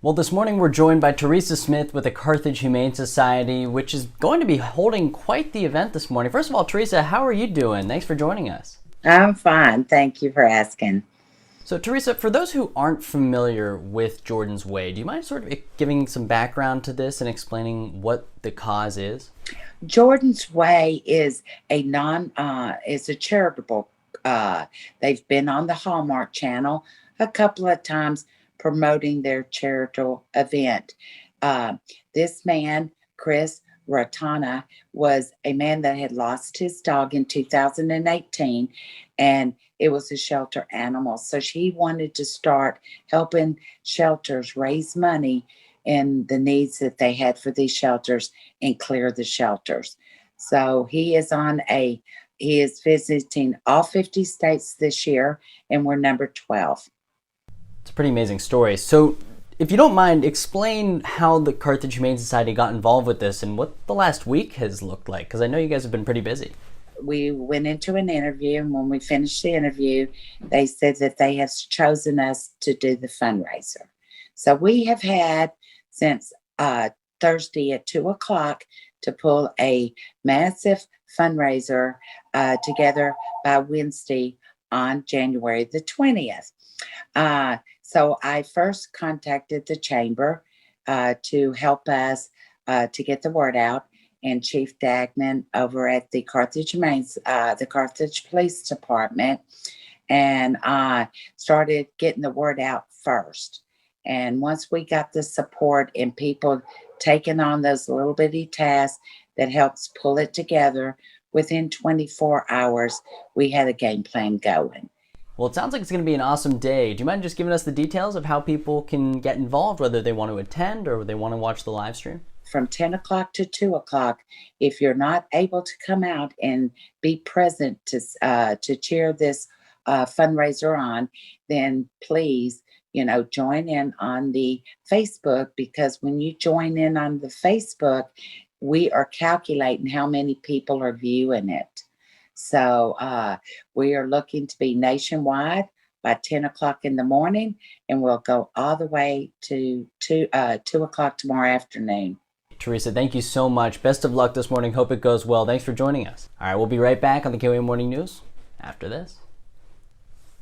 Well, this morning we're joined by Teresa Smith with the Carthage Humane Society, which is going to be holding quite the event this morning. First of all, Teresa, how are you doing? Thanks for joining us. I'm fine. Thank you for asking. So, Teresa, for those who aren't familiar with Jordan's Way, do you mind sort of giving some background to this and explaining what the cause is? Jordan's Way is a charitable. Uh, they've been on the Hallmark Channel a couple of times promoting their charitable event. Uh, this man, Chris Ratana, was a man that had lost his dog in 2018, and it was a shelter animal. So she wanted to start helping shelters raise money in the needs that they had for these shelters and clear the shelters. So he is visiting all 50 states this year, and we're number 12. It's a pretty amazing story. So, if you don't mind, explain how the Carthage Humane Society got involved with this and what the last week has looked like, because I know you guys have been pretty busy. We went into an interview, and when we finished the interview, they said that they have chosen us to do the fundraiser. So we have had since Thursday at 2 o'clock to pull a massive fundraiser together by Wednesday on January the 20th. So I first contacted the chamber to help us to get the word out, and Chief Dagnan over at the Carthage Police Department, and started getting the word out first. And once we got the support and people taking on those little bitty tasks that helps pull it together, within 24 hours, we had a game plan going. Well, it sounds like it's going to be an awesome day. Do you mind just giving us the details of how people can get involved, whether they want to attend or they want to watch the live stream? From 10 o'clock to 2 o'clock. If you're not able to come out and be present to cheer this fundraiser on, then please, join in on the Facebook, because when you join in on the Facebook, we are calculating how many people are viewing it. So we are looking to be nationwide by 10 o'clock in the morning, and we'll go all the way to 2 o'clock tomorrow afternoon. Teresa, thank you so much. Best of luck this morning. Hope it goes well. Thanks for joining us. All right, we'll be right back on the KOA Morning News after this.